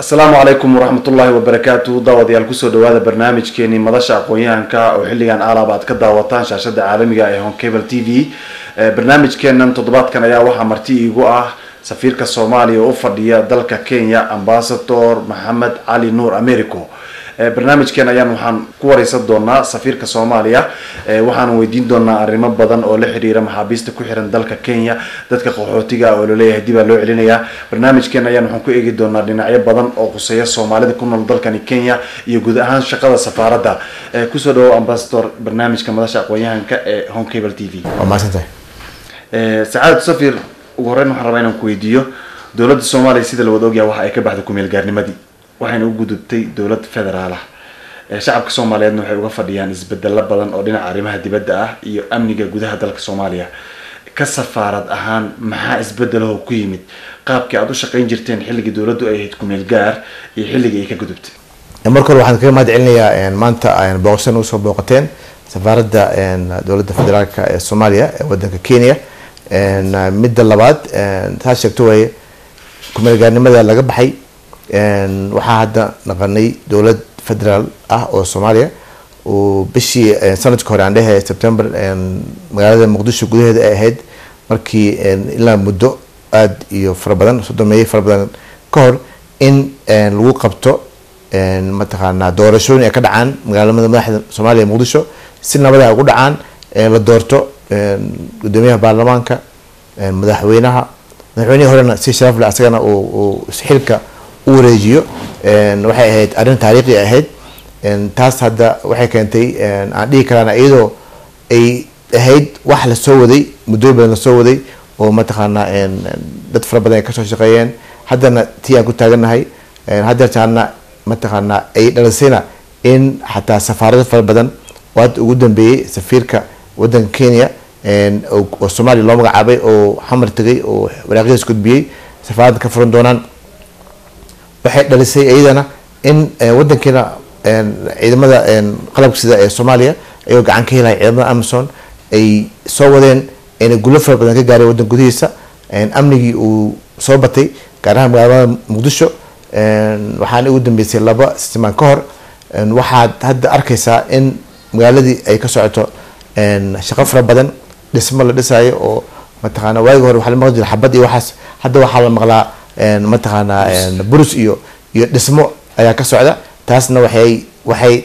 السلام عليكم ورحمة الله وبركاته. دعوة الكسر دوادة برنامج كيني مدرسة أقوياء كا وحليان على بعض كده وطان شاشة عالمية هون كيبل تي في. برنامج كيننا تضبط كان يا واحد مرتي يقوى سفير كالصومالي وفردية دلك كينيا أمباسادور محمد علي نور أمريكو. برنامج كان أيام وحن كوريس دونا سفير كالصوماليا وحن ويدين دونا الرماد بدن أو لحرير محابيست كحرن دلك كينيا دتك قحوتيجا أو لوليه ديبا لو علينا برنامج كان أيام وحن كويجي دونا لنعيب بدن أو قصية الصومالية كنا دلك كينيا يوجد أهان شقة سفارة دا كسرو أمباسادور برنامج كمدرسة أقوياء هون كيبل تي في. ما سنتي. سعادة سفير وقررنا حربينا كويديو دولة الصومالية سيد الودوجيا وحايك بعدكم الجارني مدي. waxayna u gudubtay dawlad federaal ah shacabka Soomaaliyeedna waxay uga fadhiyaan isbedel badan oo dhinaca arrimaha dibadda ah iyo amniga gudaha dalka Soomaaliya ka safaarad ahaan maxaa isbedelo ku yimid qaabkii aad u shaqeyn jirteen xilligii dawladdu ay ahayd kumeel gaar iyo xilligii ay ka gudubtay markii waxaan kaga mahadcelinayaa maanta ayaan booqasho u soo booqateen safaaradda dawladda federaalka ee Soomaaliya ee wadanka Kenya midda labaad taas sheegto way kumeel gaarnimada laga baxay waxaa hadda naqanay dawlad federaal ah oo Soomaaliya oo bishii sanadkii hore aan dhahay September magaalada Muqdisho gudaheeda ay ahayd markii ilaa muddo aad iyo farabadan sodomeeyay farabadan ka hor in lagu qabto mataqaana doorashooyin ay ka dhacaan magaalada madaxda Soomaaliya Muqdisho si nabad ah ugu dhacaan la doorto gudoomiyaha baarlamaanka madaxweynaha horena si sharaf leh asagana oo xilka wareejiyo waxay ahayd arrin taariikhi ahayd taas hadda waxay keentay aan dhigi karana iyadoo ay ahayd wax la soo waday muddo badan la soo waday oo mataqaana dad fara badan ay ka soo shaqeeyeen haddana tii aan ku taaganahay haddeertaana mataqaana ay dhalisayna in xataa safaarado fara badan oo hadda ugu dambeeyey safiirka wadanka Kenya oo Soomaaliya loo magacaabay oo xamar tagay oo waraaqadiisa gudbiyey safaaradda ka furan doonaan waxay dhalisay iyadana in wadankeena ciidamada qalabka sida ee Soomaaliya ay gacan ka helay ciidamada Amazon ay soo wadeen in guulo fara badan ka gaaray wadan gudihiisa amnigii uu soo batay gaar ahaan magaalada Muqdisho waxaan ugu dambeysay laba siman ka hor waxaad hadda arkaysaa in magaaladii ay ka socoto shaqo fara badan dhismo la dhisayo oo mataqaana waagi hore waxa la maqlay xabad iyo waxaas hadda waxa la maqlaa mataqaana burus iyo dhismo ayaa ka socda taasna waxay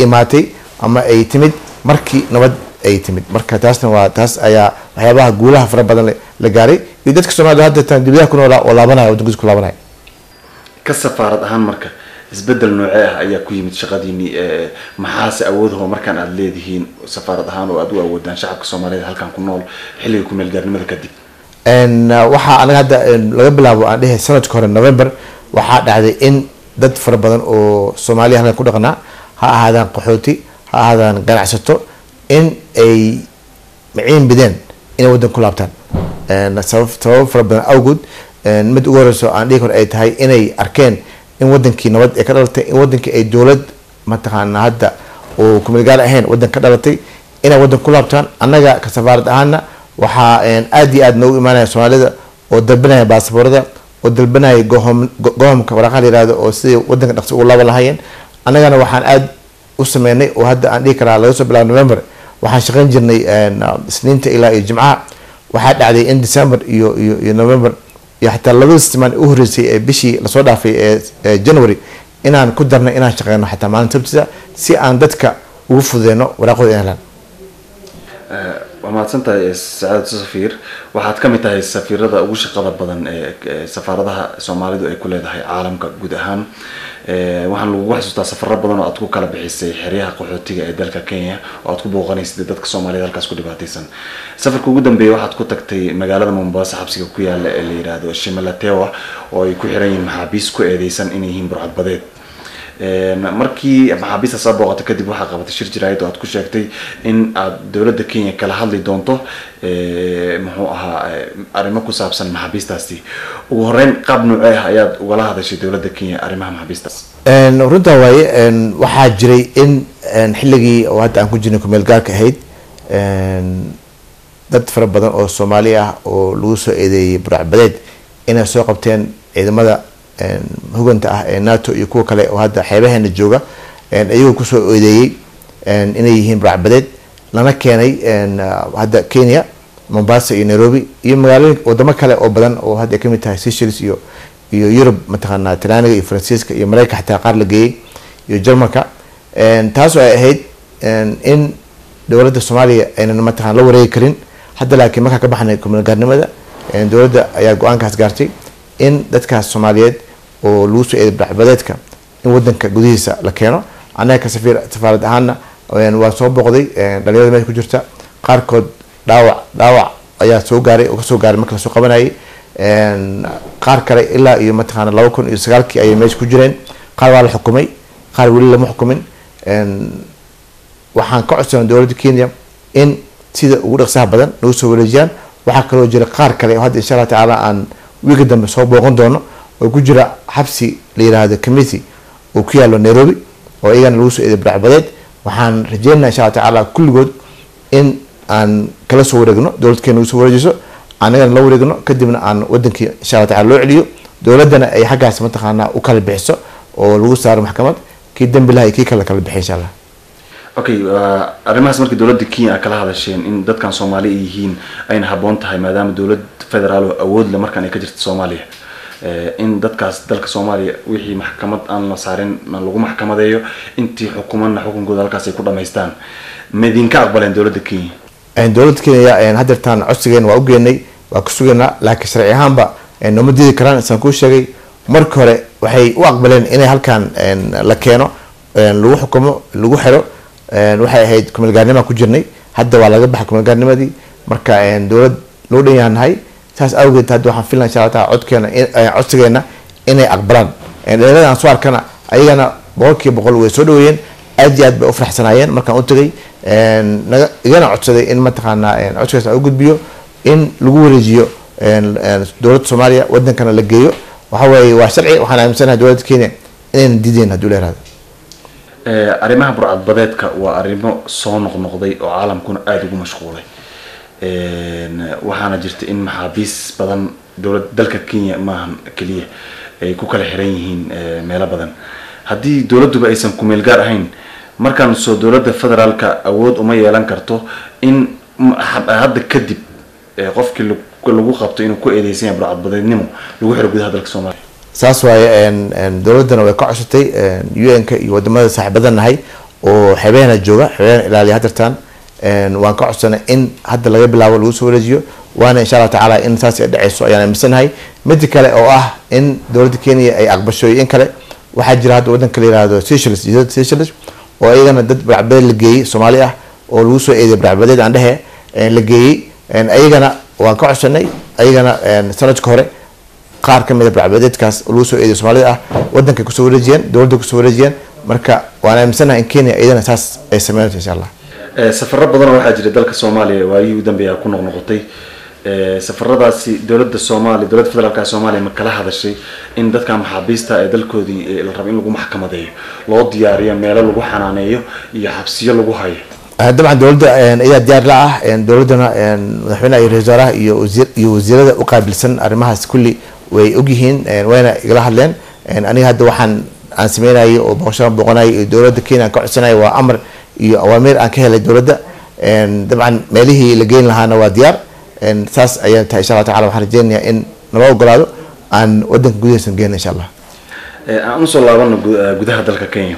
imaatay ama ay timid markii nabad ay timid marka taasna waa taas ayaa waxyaabaha guulaha fara badan la gaaray iyo dadka Soomaaliyeed hadda tan dibadaha ku nool oo laabanaya wadankiisa ku laabanaya ka safaarad ahaan marka isbedel noocee ah ayaa ku yimid shaqadiini maxaase awoodaho markaan aad leedihiin safaarad ahaan oo aad u awoodaan shacabka Soomaaliyeed halkan ku nool xilliga ku meel gaarnimada kadib waxaa anaga hadda laga bilaabo aan dhahay sanadkii hore November waxaa dhacday in dad fara badan oo Soomaaliya halkan ku dhaqnaa ha ahaadaan qaxooti ha ahaadaan ganacsato in ay maciin bideen inay wadan ku laabtaan sabab fara badan awgood mid ugu horeyso aan dhihi karo ay tahay inay arkeen in wadankii nabad ay ka dhalatay in wadankii ay dawlad mataqaana hadda oo kumeel gaar ahayn wadan ka dhalatay inay wadan ku laabtaan annaga ka safaarad ahaana waxaa aad iyo aad noogu imaanaya Soomaalida oo dalbanaya baasaboorada oo dalbanaya go'aamka waraaqaha la yiraahdo oo sidii wadanka dhaqso ugu laaban lahaayeen annagana waxaan aad u sameynay oo hadda aan dhihi karaa laga soo bilaabo November waxaan shaqeyn jirnay Isniinta ilaa iyo Jimcaha waxaa dhacday in December iyo November iyo xataa labada simaan u horeysay ee bishii la soo dhaafay ee January inaan ku darnay inaan shaqeyno xataa maalinta Sabtida si aan dadka ugu fududeyno waraaqooda helaan وما تنتهي سعادة سفير waxaad ka mid tahay safiirada ugu shaqada badan ee safaaradaha Soomaalidu ay ku leedahay caalamka guud ahaan waxaan lagu xasuustaa safarro badan oo aad ku kala bixisay xeryaha qaxootiga ee dalka Kenya oo aad ku booqanaysay dadka Soomaaliyeed halkaas ku dhibaataysan safarka ugu dambeeyay waxaad ku tagtay magaalada Mombasa xabsiga ku yaala ee la yiraahdo Shimalatewa oo ay ku xiran yihiin maxaabiis ku eedeysan inay yihiin burcad badeed markii maxaabiista soo booqatay kadib waxa qabatay shir jiraayad oo aad ku sheegtay in aad dawladda Kenya kala hadli doonto muxuu ahaa arrimo ku saabsan maxaabiistaasi ugu horeyn qaab noocee ah ayaad uga la hadashay dawladda Kenya arrimaha maxaabiistaas runta waaye waxaa jiray in xilligii oo hadda aan ku jirnay ku meel gaarka ahayd dad fara badan oo Soomaali ah oo lagu soo eedeeyay burcad badeed inay soo qabteen ciidamada hoganta ah ee NATO iyo kuwa kale oo hadda xeebaheena jooga iyagoo kusoo eedeeyey inay yihiin burcadbadeed lana keenay hadda Kenya, Mombasa iyo Nairobi iyo magaalooyin wadamo kale oo badan oo hadda kamid tahay Seychelles iyo Europe mataqaanaa Talyaaniga iyo Faransiiska iyo Mareykanka xataa qaar la geeyay iyo Jarmalka taas oo ay ahayd in dowladda Soomaaliya aynan mataqaan la wareegi karin hadda laakiin marka ka baxnay kumeelgaarnimada dowladda ayaa go'aankaas gaartay in dadkaas Soomaaliyeed oo lagu soo eeday burcadbadeedka in wadanka gudihiisa la keeno anaga ka safaarad ahaana waa soo boqday dhalinyarada meesha ku jirta qaarkood dhaawac ayaa soo gaaray oo kasoo gaaray marka la soo qabanayay qaar kale ilaa iyo mataqaana 2009 ayay meesha ku jireen qaar waa la xukumay qaar weli lama xukumin waxaan ka codsanay dowladda Kenya in sida ugu dhaqsaha badan loo soo wareejiyaan waxa kaloo jira qaar kale oo hadda insha Allah taala aan wiiga dambe soo booqan doono oo ku jira xabsi la yiraahdo committee oo ku yaalo Nairobi oo iyagana lagu soo eeday burcadbadeed waxaan rajeynayaa insha Allah taala kulligood in aan kala soo wareegno dowladda Kenya u soo wareejiso anagana la wareegno kadibna aan wadankii insha Allah taala loo celiyo dowladana ay xaggaas mataqaana u kala bixiso oo lagu saaro maxkamad kii dambi lahay kii kala bixiyo insha Allah. Okay, arrimahaas markii dowladda Kenya kala hadasheen in dadkan Soomaali yihiin ayna haboon tahay maadaama dowlad federaal oo awood leh markan ay ka jirto Soomaaliya in dadkaas dalka Soomaaliya wixii maxkamad aan la saarin lagu maxkamadeeyo intii xukuumadna xukunkooda halkaas ay ku dhameystaan madinka aqbaleen dowladda Kenya dowladda Kenya hadeertaan codsigeen waa u geenay waa ku sugeynaa laakiin sharci ahaanba nooma diidi karaan isaan ku sheegay marka hore waxay u aqbaleen inay halkan la keeno lagu xukumo lagu xiro waxay ahayd kumeelgaarnimo ku jirnay hadda waa laga baxay kumeelgaarnimadii marka dowlad loo dhan yahay saas awgeed hadda waxaan filan insha Allah codkeena codsigeena inay aqbalaan dhalinyarada aan soo arkana ayagana 100% way soo dhaweeyeen aad iyo aad bay u faraxsanaayeen markaan u tagay igana codsaday in mataqaana codkaas aan u gudbiyo in lagu wareejiyo dowladda Soomaaliya wadankana la geeyo waxa weeye waa sharci waxaan aaminsanahay dowladda Kenya inay diideen haduu leeyahay arrimaha burcadbadeedka waa arrimo soo noqnoqday oo caalamkuna aad ugu mashquulay waxaana jirta in maxaabiis badan dowladda dalka Kenya maahan kaliya ay ku kala xiran yihiin meelo badan haddii dowladduba aysan ku meel gaar ahayn markaan soo dowladda federaalka awood uma yeelan karto in hadda kadib qofkii lagu qabto inuu ku eedeysan yahay burcadbadeednimo lagu xiro gudaha dalka Soomaaliya saas waaye dowladana way ka cusubtay UN-ka iyo wadamada saaxiibadana nahay oo xeebaheena jooga xeebaheena ilaaliya hadartan waan ka cusubnay in hadda laga bilaabo lagu soo wareejiyo waana insha Allah taala in saas ay dhacayso ayaan aaminsanahay mid kale oo ah in dowladda Kenya ay aqbasho in kale waxa jira hadda wadanka la yiraahdo Seychelles oo ayagana dad burcadbadeed la geeyay Soomaali ah oo lagu soo eeday burcadbadeed aan dhahe la geeyay ayagana waan ka cusubnay ayagana sanadka hore qaar kamid ah burcadbadeedkaas lagu soo eeday Soomaalida ah wadanka ku soo wareejiyeen dowladda ku soo wareejiyeen marka waan aaminsanahay in Kenya ayadana saas ay sameeyaan insha Allah safarro badan waxaa jira dalka Soomaaliya waayii u dambeeyay ku noqnoqotay safarradaasi dowladda Soomaaliya dowladda federaalka Soomaaliya ma kala hadashay in dadka maxaabiista ee dalkoodii la rabo in lagu maxkamadeeyo loo diyaariyo meelo lagu xanaaneeyo iyo xabsiyo lagu hayo dabcan dowladda ayaa diyaar la ah dowladana madaxweynaha iyo ra'iisul wasaaraha iyo wasiirada u qaabilsan arrimahaas kulli way ogyihiin wayna igala hadleen aniga hadda waxaan aan sameeyay oo boqonay dowladda Kenya ka codsanay waa amar iyo awaamir aan ka helay dowladda dabcan meelihii la geyn lahaana waa diyaar saas ayaan tahay insha Allah taala waxaan rajeynayaa in nala ogolaado aan wadanka gudihiisa geeyno insha Allah aan soo laabano gudaha dalka Kenya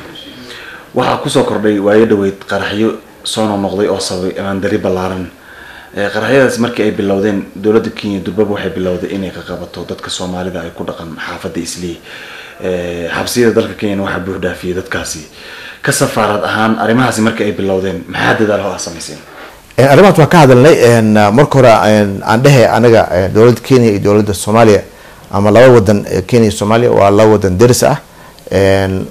waxa ku soo kordhay waayo dhaweyd qaraxyo soo noqday oo sabay aan dari balaaran qaraxyadaas markii ay bilowdeen dowladda Kenya durbaba waxay bilowday inay ka qabato dadka Soomaalida ay ku dhaqan xaafadda Islii xabsiyada dalka Kenya waxa buux dhaafiyay dadkaasi ka safaarad ahaan arrimahaas markii ay bilowdeen maxaa dadaal oo sameyseen arrimahaas waa ka hadalnay marka hore aan dhahay anaga dowladda Kenya iyo dowladda Soomaaliya ama laba wadan Kenya iyo Soomaaliya waa laba wadan deris ah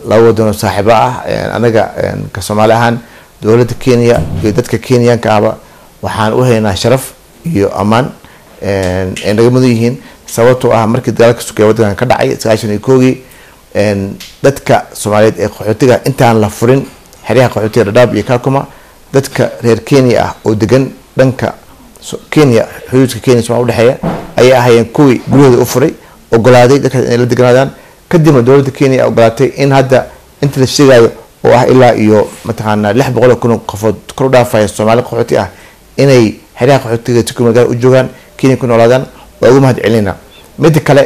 laba wadan saaxiibo ah anaga ka Soomaali ahaan dowladda Kenya iyo dadka Kenyaanka ah waxaan u haynaa sharaf iyo amaan naga mudan yihiin sababtoo ah markii dagaalka suuqyada wadanka ka dhacay 91 dadka Soomaaliyeed ee qaxootiga intaan la furin xiriyaha qaxootiga Dadaab iyo Kakuma dadka reer Kenya ah oo degan dhanka Kenya xuduudka Kenya Soomaaliya u dhaxeeya ay ahaayeen kuwii gurigooda u furay ogolaaday dadka inay la deganaadaan kadibna dowladda Kenya ogolaatay in hadda inta la sheegayo oo ah ilaa iyo mataqaana 600,000 qofood kor u dhaafaya Soomaali qaxooti ah inay xiriir qaxootiga tukumada u joogaan Kenya ku noolaadaan waa ugu mahad celinaa mid kale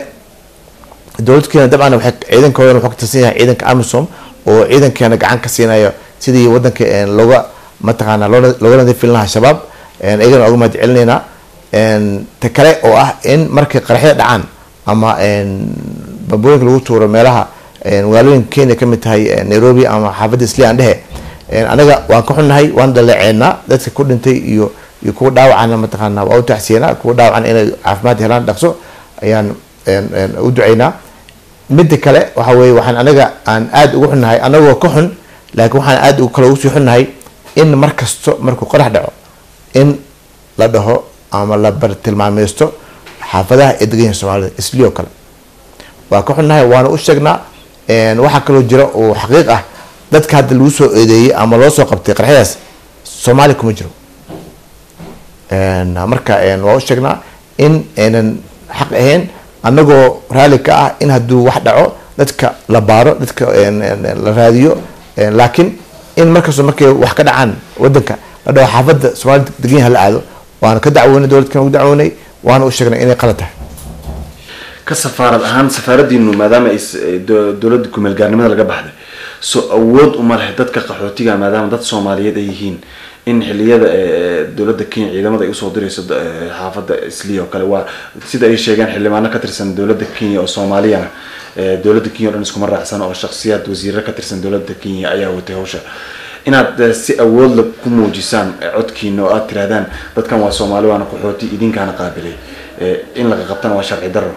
dowladda Kenya dabcan waxay ciidankooda wuxuu ka tirsan yahay ciidanka AMISOM oo ciidankeena gacan ka siinayo sidii wadanka looga mataqaana looga nadiifin lahaa shabaab ayagana ugu mahad celinayna ta kale oo ah in markay qaraxyada dhacaan ama babooyinka lagu tuuro meelaha magaalooyinka Kenya ka mid tahay Nairobi ama xaafadda Islii aan dhehe anaga waan ka xunnahay waan dhaleeceynaa dadka ku dhintay iyo kuwa dhaawacana mataqaana waa u taxsiinaa kuwa dhaawacana inay caafimaad helaan dhaqso ayaan u duceynaa mid kale waxa weeye waxaan anaga aan aad ugu xunnahay anagoo ka xun laakiin waxaan aad ugu kala ugu sii xunnahay in markasto markuu qarax dhaco in la dhaho ama la bartilmaameysto xaafadaha ee degan Soomaalida Islii oo kale waa ka xunnahay waana u sheegnaa waxa kale oo jira oo xaqiiq ah dadka hadda lagu soo eedeeyay ama loo soo qabtay qaraxyadaas Soomaali kuma jiro marka waa u sheegnaa in aanan xaq ahayn anagoo raali ka ah in hadduu wax dhaco dadka la baaro dadka la raadiyo laakiin in markaasoo markay wax ka dhacaan wadanka la dhaho xaafadda Soomaalida degan yahay la aado waana ka dacwoonay dowladkan ugu dacwoonay waana u sheegnay inay qalad tahay ka safaarad ahaan safaaradiinu maadaama ay dowladda ku meelgaarnimada laga baxday soo awood uma leh dadka qaxootiga maadaama dad Soomaaliyeed ay yihiin in xilliyada dowladda Kenya ciidamada ay usoo dirayso xaafadda Islii oo kale waa sida ay sheegaan xildhibaano ka tirsan dowladda Kenya oo Soomaaliyana dowladda Kenya oo dhan isku raacsan oo shakhsiyaad wasiirro ka tirsan dowladda Kenya ayaa watay hawsha inaad si awood la ku muujisaan codkiina oo aad tirahdaan dadkan waa Soomaali waana qaxooti idinkaana qaabilay in laga qabtana waa sharci darro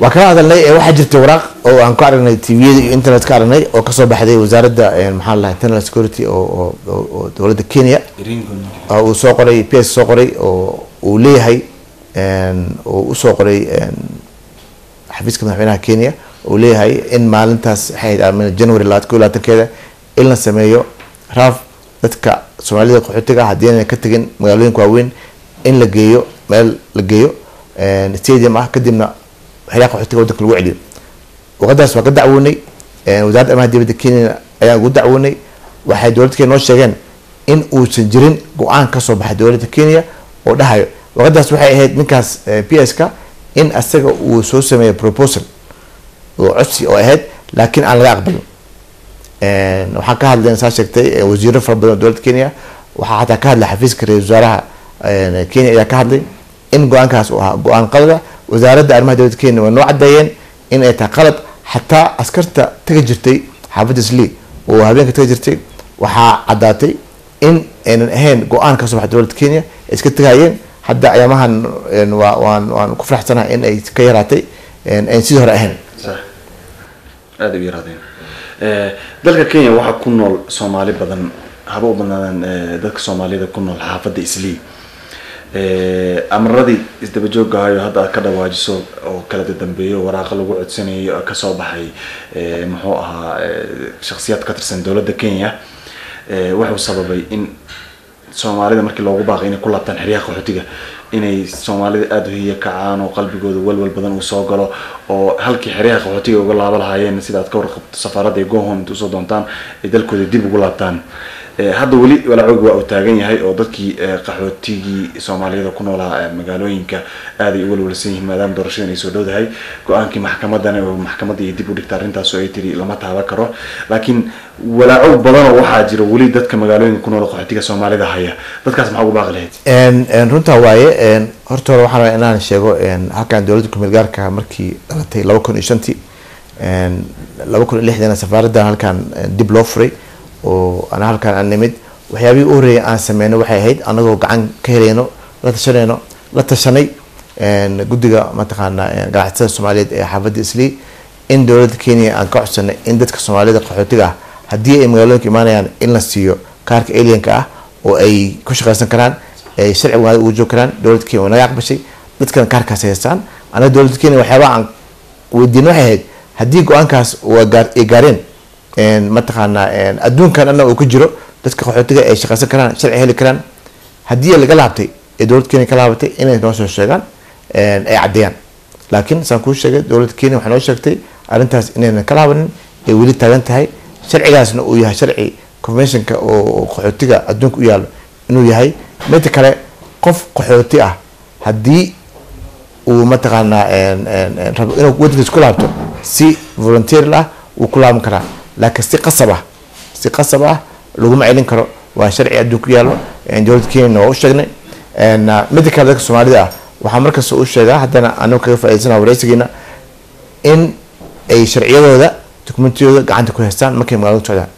waa kala hadalnay waxaa jirtay waraaq oo aan ku aragnay TV-yada iyo internet ka aragnay oo kasoo baxday wasaaradda maxaa la internal security oo dowladda Kenya oo soo qoray PS soo qoray oo uu leeyahay oo u soo qoray xafiiska madaxweynaha Kenya oo leeyahay in maalintaas January 2022 in la sameeyo raaf dadka Soomaalida qaxootiga haddii ay ka tagin magaalooyinka waaweyn in la geeyo meel la geeyo stadium ah kadibna xiriir qaxootiga wadanka lagu celiyo waqadaas waa ka dacwoonay wasaaradda arrimaha dibadda Kenya ayaa ugu dacwoonay waxay dowladda Kenya noo sheegeen in uusan jirin go'aan ka soo baxay dowladda Kenya oo dhahayo waqadaas waxay ahayd ninkaas PS-ka in asaga uu soo sameeyo proposal oo codsi oo ahayd laakiin aan laga aqbalin waxaan ka hadlayna saa sheegtay wasiirro fara badan oo dowladda Kenya waxaa xataa ka hadlay xafiiska ra'iisul wasaaraha Kenya ayaa ka hadlay in go'aankaas uu ahaa go'aan qalad wasaaradda arrimaha dibadda Kenya waa noo cadeeyeen in ay tahay qalad xataa askarta taga jirtay xaafadda Islii oo habeenka taga jirtay waxaa cadaatay in aanan ahayn go'aan ka soo baxay dowladda Kenya iska tagayeen hadda ayamahan waan ku faraxsanahay in ay ka yaraatay aan sidii hore ahayn aad u yaraadeen dalka Kenya waxa ku nool Soomaali badan haba u badnaadaan dadka Soomaalida ku nool xaafadda Islii amradii isdaba joogaayo hadda ka dhawaajiso oo kala dambeeyo waraaqa lagu codsanayo ka soo baxay muxuu ahaa shakhsiyaad ka tirsan dowladda Kenya wuxuu sababay in Soomaalida markii loogu baaqay inay ku laabtaan xiriyaha qaxootiga inay Soomaalida aad u hiya kacaan oo qalbigooda walwal badan uu soo galo oo halkii xiriyaha qaxootiga uga laaba lahaayeen sida aad ka warqabto safaaradda ay go home intuu soo doontaan ay dalkooda dib ugu laabtaan hadda wali walaacoog waa uu taagan yahay oo dadkii qaxootigii Soomaalida ku noolaa magaalooyinka aad ay u walwalsan yihiin maadaama doorashada ay soo dhowdahay go'aankii maxkamadana oo maxkamadda ay dib u dhigtay arrintaas oo ay tiri lama taaban karo laakiin walaacoog badan oo waxaa jira wali dadka magaalooyinka ku nool qaxootiga Soomaalida haya dadkaas maxaa ugu baaqi lahayd runta waaye horta waxaan rabaa inaan sheego halkan dowladda ku meel gaarka markii dhalatay 2005 2006 safaaradda halkan dib loo furay oo ana halkan aan nimid waxyaabihii u horeeyay aan sameeyno waxay ahayd anagoo gacan ka helayno la tashanay guddiga mataqaana ganacsatada Soomaaliyeed ee xaafadda Islii in dowladda Kenya aan ka codsanay in dadka Soomaalida qaxootiga ah haddii ay magaalooyinka imaanayaan in la siiyo kaarka alienka ah oo ay ku shaqaysan karaan ay sharci wanaag ugu joog karaan dowladda Kenya naga aqbashay dadkan kaarkaas haystaan ana dowladda Kenya waxyaabaha aan weydiino waxay ahayd haddii go'aankaas ay gaareen mataqaana adduunkan anna uu ku jiro dadka qaxootiga ay shaqaysan karaan sharci heli karaan haddii laga laabtay ee dowladda Kenya ka laabatay inay noo soo sheegaan ay cadeeyaan laakiin saan kuu sheegay dowladda Kenya waxay noo sheegtay arrintaas inaynan ka laabanin ay weli taagan tahay sharcigaasna uu yahay sharci conventionka oo qaxootiga adduunka u yaalo inuu yahay midda kale qof qaxooti ah haddii uu mataqaanaa rabo inuu wadankiisa ku laabto si volunteer ah wuu ku laaban karaa laakiin si qasab ah laguma celin karo waa sharci adduunka u yaalo dowladda Kenya waa u sheegnay midda kale dadka Soomaalida ah waxaa markasta u sheegaa haddana anagu kaga faa'iidaysana wareysigeena in ay sharciyadooda dokumentiyadooda gacanta ku haystaan markay magaalada socdaan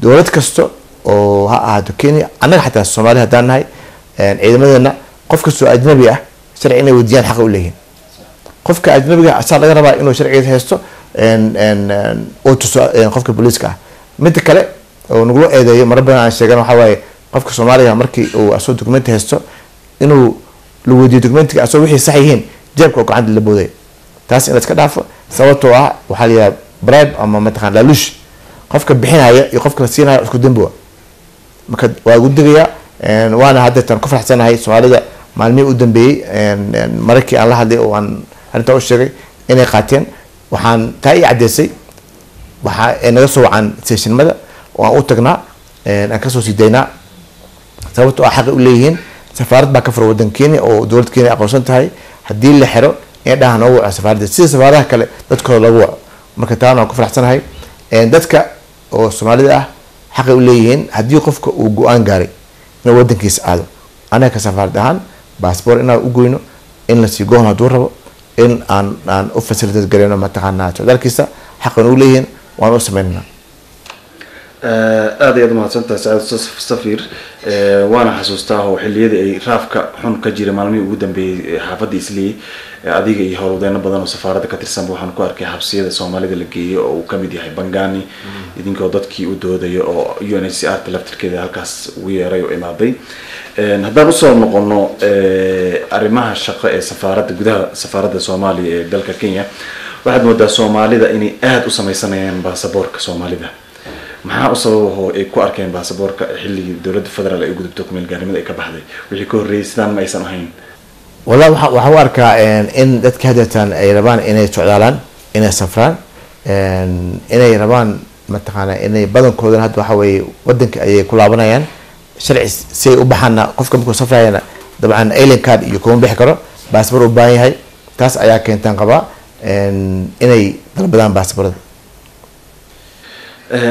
dowlad kasta oo ha ahaato Kenya annaga xataa Soomaali haddaan nahay ciidamadeena qof kastoo ajnabi ah sharci inay wadiyaan xaq u leeyihiin qofka ajnabiga asaa laga rabaa inuu sharcigeeda haysto oo tuso qofka booliiska ah midda kale oo nagula eedeeyo marar badan aan sheegan waxaa waaye qofka Soomaaliga markii uu asoo dokumenti haysto inuu la wadiyo dokumentiga asoo wixii sax yihiin jeebka oo gacanta la booday taas in la iska dhaafo sababtoo ah waxaa la yidhaha bribe ama mataqaan laaluush qofka bixinaya iyo qofka la siinaya isku dambi marka waa ugu digayaa waana haddeetan ku faraxsanahay Soomaalida maalmihii u dambeeyey markii aan la hadlay oo aan arrintaa u sheegay inay qaateen waxaan taa ii caddeysay waxaa naga soo wacan sessionmada oo aan u tagnaa aan kasoo sii daynaa sababtoo ah xaqi u leeyihiin safaarad baa ka fura waddan Kenya oo dowladda Kenya aqoonsan tahay haddii la xiro in dhahan oo waco safaaradda sida safaaradaha kale dadkooda lagu waco marka taana waan ku faraxsanahay dadka oo Soomaalida ah xaqi u leeyihiin haddii qofka uu go-aan gaaray inuu waddankiisa aado anaga ka safaarad ahaan baasboor inaan u goyno in la sii goon hadduu rabo in aan u facilitate gareyno mataqaanaa socdaalkiisa xaqan u leeyihiin waan u sameynaa aad iyo aad mahadsantahay Saciid Safir waana xasuustaa oo xilliyada ay raafka xun ka jiray maalmihii ugu dambeeyay xaafadda Islii adiga iyo howlwadeeno badan oo safaaradda ka tirsan waxaan ku arkay xabsiyada Soomaalida la geeyo oo uu kamid yahay Bangani idinkoo dadkii u doodayo oo UNHCR laftirkeeda halkaas ugu yeeray oo imaaday haddaan usoo noqono arrimaha shaqo ee safaaradda gudaha safaaradda Soomaaliya ee dalka Kenya waxaad moodaa Soomaalida inay aad u sameysanayaan baasaboorka Soomaalida maxaa u sababo ay ku arkeen baasaboorka xilligii dowladda federaal ay u gudubto kumeel gaarnimada ay ka baxday wixii ka horreeyay sidaan ma aysan ahayn والله waxaa u arkaa in dadka hadeetan ay rabaan inay socdaalaan inay safraan inay rabaan mataqaana inay badankooda hadda waxa weeye wadanka ayay ku laabanayaan sharci si ay u baxana qofka markuu safrayana dabcan alien card iyo kuma bixi karo baasaboor u baahan yahay taas ayaa keentan qaba inay dalbadaan baasaboorada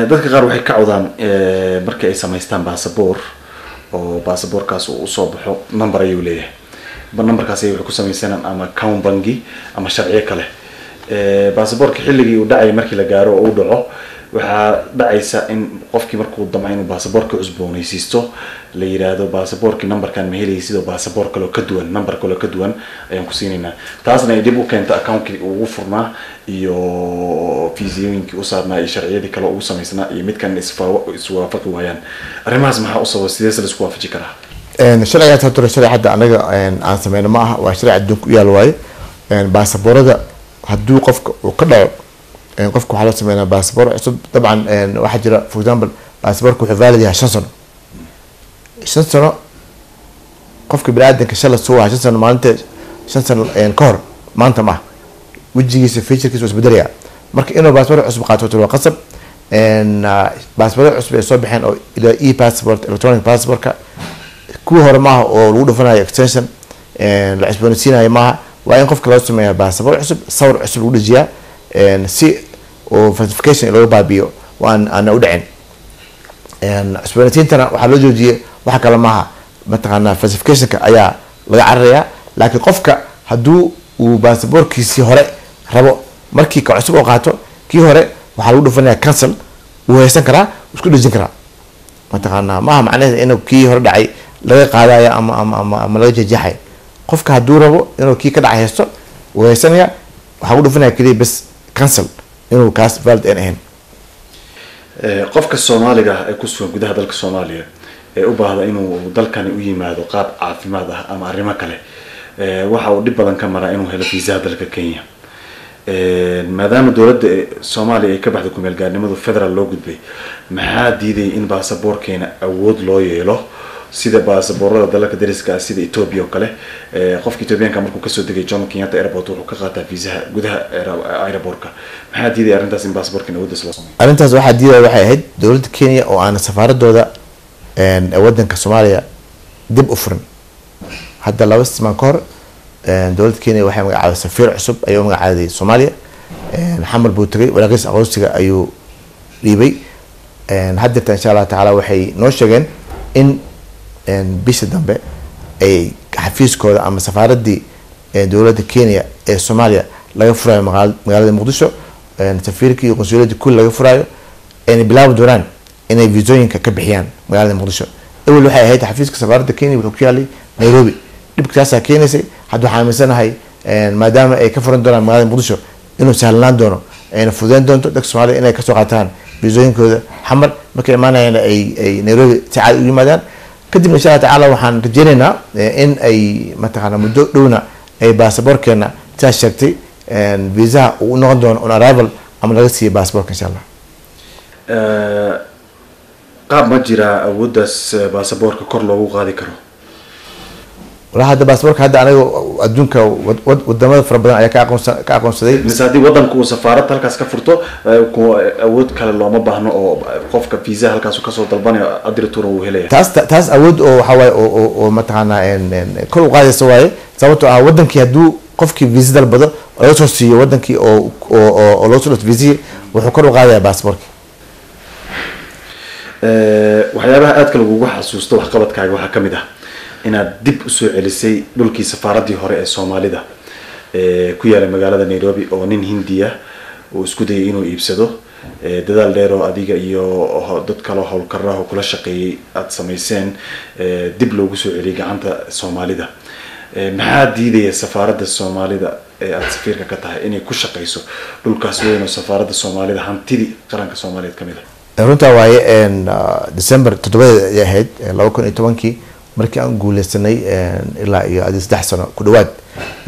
dadka qaar waxay ka cawdaan markii ay samaystaan baasaboor oo baasaboorkaas uu soo baxo number ayuu leeyahay numberkaas ay ku samaysanaan ama account bangi ama sharciyo kale baasaboorka xilligii uu dhacay markii la gaaro oo uu dhaco waxaa dhacaysa in qofkii markuu damco inuu baasaboorka cusboonaysiisto la yiraahdo baasaboorkii numberkan ma helayay sidoo baasaboor kale oo ka duwan number kale oo ka duwan ayaan ku siinaynaa taasna ay dib u keento accountkii ugu furnaa iyo fiisiyooyinkii u saarnaa iyo sharciyadii kale ugu samaysnaa iyo midkan iswaafaqi waayaan arrimahaas maxaa u sababa sidee la isku waafaji karaa sharcigaas hadda sharci hadda anaga aan sameyno ma aha waa sharci adduunka u yaal waaye baasaboorada hadduu qofka uu ka dhaco qofka waxaa loo sameynaa baasaboor cusub dabcan waxaa jira for example baasaboorka wuxuu valid yahay 5 sano qofka biniaadanka shala soo waa 5 sano maalinta 5 sano ka hor maanta ma wejigiisa featurekiisa isbedelaya marka inuu baasaboor cusub qaato waa qasab baasaboor cusub ay soo baxeen oo e-passport electronic passportka kuwa hore maaha oo lagu dhufanayo extension la cusboonaysiinayo maaha waa in qofka loo sameeyaa baasaboor cusub sawir cusub lagu dhajiyaa si oo falsification looga baabiyo waan aan u dhicin cusboonaysiintana waxaa loo joojiyay waxa kale maaha mataqaanaa falsificationka ayaa laga cararayaa laakiin qofka hadduu uu baasaboorkiisii hore rabo markii ka cusub oo qaato kii hore waxaa lagu dhufanayaa cancel wuu haysan karaa isku dhejin karaa mataqaanaa maaha macnaheeda inuu kii hore dhacay laga qaadaya ama laga jeexay qofka hadduu rabo inuu kii ka dhacay haysto wuu haysanaya waxaa ku dhufanaya kaliya bas cancel inuu kaas valid aan ahayn qofka Soomaaliga ee ku sugan gudaha dalka Soomaaliya ee u baahda inuu dalkani u yimaado qaab caafimaad ah ama arrimo kale waxa uu dib badan ka maraa inuu helo fiisaha dalka Kenya maadaama dowladda Soomaaliya ay ka baxday kumeel gaarnimadu federal loo gudbay maxaa diiday in baasaboorkeena awood loo yeelo sida baasaboorada dalalka dariska sida Ethiopia oo kale qofka Ethiopianka markuu ka soo degay Jomo Kenyatta Airport wuxuu ka qaataa viisaha gudaha airportka maxaa diiday arrintaas in baasaboorkan wadada loo sameeyo arrintaas waxaa diiday waxay ahayd dowladda Kenya oo aan safaaradooda wadanka Soomaaliya dib u furin hadda laba sano ka hor dowladda Kenya waxay magacaabay safiir cusub ayuu magacaaday Soomaaliya xamar buu tagay walaaqis aqoonsiga ayuu dhiibay hadda insha Allah taala waxay noo sheegeen in bisha dambe ay xafiiskooda ama safaaradii dowladda Kenya ee Soomaaliya laga furayo magaalada Muqdisho safiirkii iyo qunsuliyadda kulli laga furayo inay bilaabo doonaan inay viisooyinka ka bixiyaan magaalada Muqdisho awal waxay ahayd xafiiska safaaradda Kenya wuxuu ku yaalay Nairobi dhibkaas keenaysay hadda waxaan aaminsanahay maadaama ay ka furan doonaan magaalada Muqdisho inuu sahlanaan doono ayna fududeyn doonto dadka Soomaaliya inay kasoo qaataan viisooyinkooda xamar markay imaanayaan ay Nairobi si caadi u yimaadaan kadib insha Allah taala waxaan rajaynaynaa in ay mataqaana muddo dhowna ay baasaboorkeena taas sheegtay visa uu noqon doono on arrival ama laga siiyo baasaboorka insha Allah qaab ma jira awoodaas baasaboorka kor loogu qaadi karo wala hadda baasaboorka hadda anaga adduunka wadamada fara badan ayaa ka aqoonsaday mise haddii wadanku uu safaarad halkaas ka furto awood kale looma baahno oo qofka visa halkaas kasoo dalbanayo adiratura uu helaya taas awood oo waxa waaye oo mataqaana kor u qaadaysa waaye sababtoo ah wadankii hadduu qofkii visa dalbado laga soo siiyo wadankii oo loo soo dhigto visa wuxuu kor u qaadayaa baasaboorka waxyaabaha aadka lagugu xasuusto waxqabadkaaga waxaa kamid ah inaad dib usoo celisay dhulkii safaaradii hore ee Soomaalida ku yaala magaalada Nairobi oo nin Hindiya oo isku dayay inuu iibsado dadaal dheer oo adiga iyo dad kale oo howlkarraha oo kula shaqeeyay aad sameyseen dib loogu soo celiyay gacanta Soomaalida maxaa diidaya safaaradda Soomaalida ee aad safiirka ka tahay inay ku shaqeyso dhulkaas weyn oo safaaradda Soomaalida hantidii qaranka Soomaaliyeed kamid ah runta waaye December 7 ay ahayd 2010 markii aan guuleysanay ilaa iyo 3 sano ku dhawaad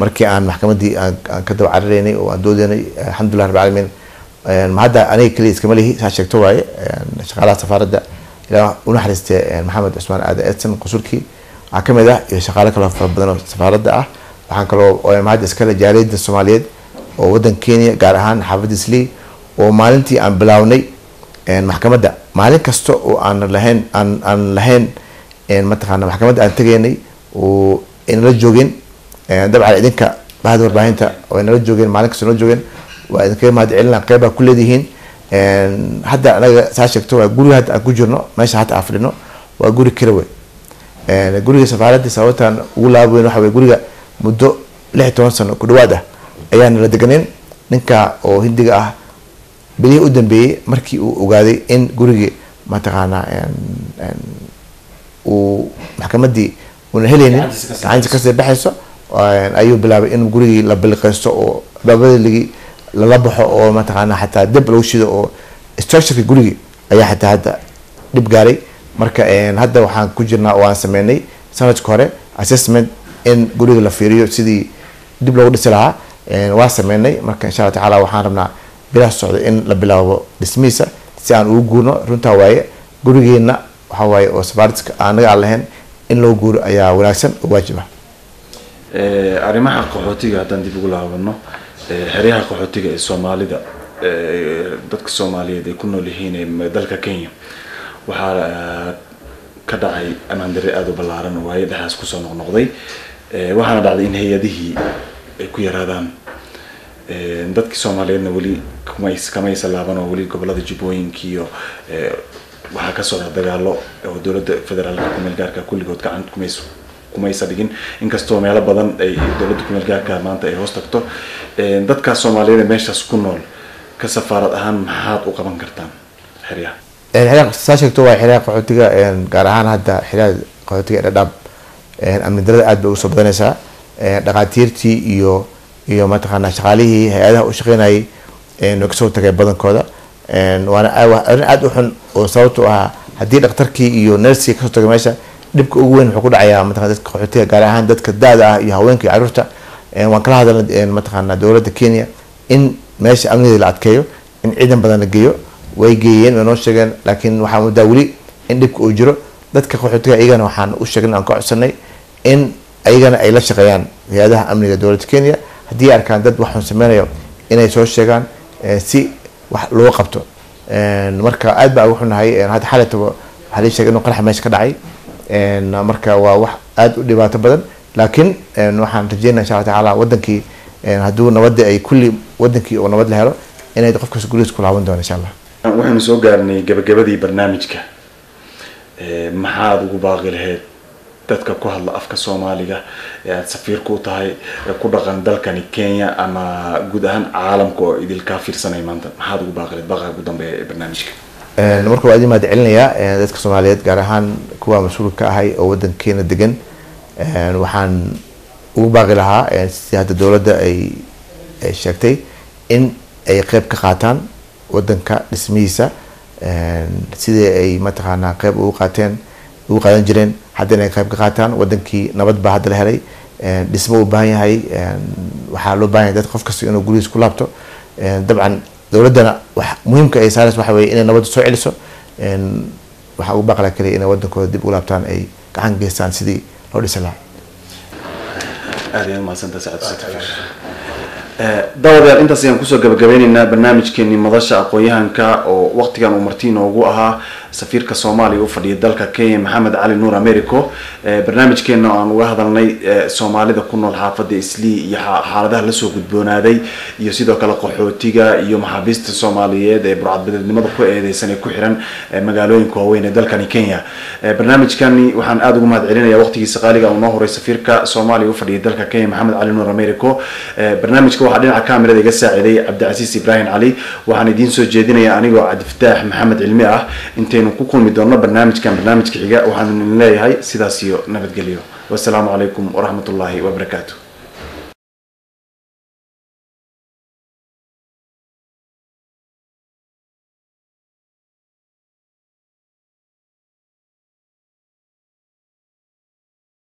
markii aan maxkamadii aan ka daba carareynay oo aan doodanay alxamdulillah rabbil caalamiin ma hadda aniga kaliya iskama lihi saa sheegto waaye shaqaalaha safaaradda ilaa una xariistay Maxamed Cusmaan Aadan Edson qusulkii waxaa kamid ah iyo shaqaale kale fara badan oo safaaradda ah waxaan kaloo ma hadda iskale jaaliyadda Soomaaliyeed oo wadanka Kenya gaar ahaan xaafadda Islii oo maalintii aan bilawnay maxkamadda maalin kasta oo aan lahayn mataqaana maxkamadda aan tagaynay oo inala joogeen dabcan idinka bahda warbaahinta oo inala joogeen maalin kasta inala joogeen waa idinkaga mahadcelinaa qeyba ku leedihiin hadda anaga saa sheegto waa guriga hadda aan ku jirno meesha hadda aan fadhino waa guri kale wey guriga safaaradda sababtaan ugu laabaweyn waxa wey guriga muddo 16 sano ku dhawaad ah ayaan nala deganeen ninka oo Hindiga ah bilihii u dambeeyay markii uu ogaaday in gurigii mataqaana uu maxkamadii una helaynin gacantiisa kasii baxayso ayuu bilaabay in gurigii la bilqeysto oo baabadii lala baxo oo mataqaana xataa dib lagu shido oo structureka gurigii ayaa xataa hadda dhib gaaray marka hadda waxaan ku jirnaa oo aan sameynay sanadka hore assessment in guriga la fiiriyo sidii dib loogu dhisi lahaa waa sameynay marka insha Allah taala waxaan rabnaa bilaa socdo in la bilaabo dhismiisa si aan ugu guurno runta waaye gurigeena waxa waaye oo safaaradka anaga aan lahayn in loo guuro ayaa wanaagsan oo waajib ah arrimaha qaxootiga haddaan dib ugu laabano xeryaha qaxootiga ee Soomaalida dadka Soomaaliyeed ay ku nool yihiin ee dalka Kenya waxaa ka dhacay amaan darre aad u ballaaran oo ay dhaxas ku soo noqnoqday waxaana dhacday in hay'adihii ay ku yaraadaan dadka Soomaaliyeedna wali kamaysa laaban oo wali gobolada Jubbooyinka iyo waxaa ka socda dagaalo oo dowladda federaalka ku meel gaarka kulligood gacanta kumaysa dhigin inkastoo meelo badan ay dowladda ku meel gaarka maanta ay hoos tagto dadka Soomaaliyeed meeshaas ku nool ka safaarad ahaan maxaad u qaban kartaan xeryaha saa sheegto waa xeryaha qaxootiga gaar ahaan hadda xeryaha qaxootiga dhadhaab amni darada aad bay ugu soo badanaysaa dhaqaatiirtii iyo mataqaana shaqaalihii hay-adaha u shaqeynayay way kasoo tagay badankooda waana arrin aad u xun oo sababtoo ah haddii dhakhtarkii iyo nersiga kasoo tagay meesha dhibka ugu weyn wuxuu ku dhacayaa mataqana dadka qaxootiga gaar ahaan dadka da-da ah iyo haweenka iyo carruurta waan kala hadalnay mataqaana dowladda Kenya in meesha amnigeeda la adkeeyo in ciidan badan la geeyo way geeyeen way noo sheegeen laakiin waxaa muddaa weli in dhibka uu jiro dadka qaxootiga iyagana waxaan u sheegnay aan ka codsanay in ayagana ay la shaqeeyaan hay-adaha amniga dowladda Kenya haddii arkaan dad waxaan sameynayo inay soo sheegaan si wax loo qabto marka aad baa ugu xunahay hadda xalayta waxaa la sheegay inuu qarax meesha ka dhacay marka waa wax aad u dhibaato badan laakiin waxaan rajeynayaa insha Allah tacaala wadankii hadduu nabadda ay kulli wadankii oo nabad la helo inay qof kasta gurigiisa ku laaban doono insha Allah. waxaanu soo gaarnay gabagabadii barnaamijka maxaad ugu baaqi lahayd dadka ku hadla afka Soomaaliga ee aad safiirku u tahay ku dhaqan dalkani Kenya ama guud ahaan caalamka oo idilka fiirsanay maanta maxaad ugu baaqi lahayd baaqi ugu dambeeya ee barnaamijka marka waa idin celinayaa dadka Soomaaliyeed gaar ahaan kuwa mas'uulka ahay oo wadankeena degan waxaan ugu baaqi lahaa si hadda dowladda ay sheegtay in ay qayb ka qaataan wadanka dhismihiisa sidii ay mataqaanaa qayb ugu qaadan jireen haddana ay qayb ka qaataan wadankii nabad baa hadda la helay dhismo u baahan yahay waxaa loo baahan yahay dad qof kasta inuu gurigiisa ku laabto dabcan dowladdana muhiimka ay saarayso waxa weeye inay nabadda soo celiso waxaa ugu baaqi lahaa kaliya inay wadankooda dib ugu laabtaan ay gacan geystaan sidii loo dhisi lahaa. aad ayaan mahadsantahay Saacad Safir dawadayaal intaas ayaan kusoo gabagabeynaynaa barnaamijkeeni madasha aqoon-yahanka oo waqtigan uu marti inoogu ahaa safiirka Soomaaliya u fadhiya dalka Kenya Maxamed Cali Nuur Americo barnaamijkeena aan uga hadalnay Soomaalida ku nool xaafadda Islii iyo xaaladaha la soo gudboonaaday iyo sidoo kale qaxootiga iyo maxaabiista Soomaaliyeed ee burcadbadeednimada ku eedeysan ee ku xiran magaalooyinka waaweyn ee dalkani Kenya barnaamijkani waxaan aad ugu mahadcelinayaa waqtigiisa qaaliga oo noo horay safiirka Soomaaliya u fadhiya dalka Kenya Maxamed Cali Nuur Americo barnaamijka waxaa dhinaca kaamirada iga saaciday Cabdicasiis Ibrahim Cali waxaan idiin soo jeedinayaa anigoo Cabdifataax Maxamed Cilmi ah intaynu ku kulmi doono barnaamijka xiga waxaan leeyahay sidaas iyo nabadgelyo wassalaamu calaykum waraxmatullaahi wabarakaatuh.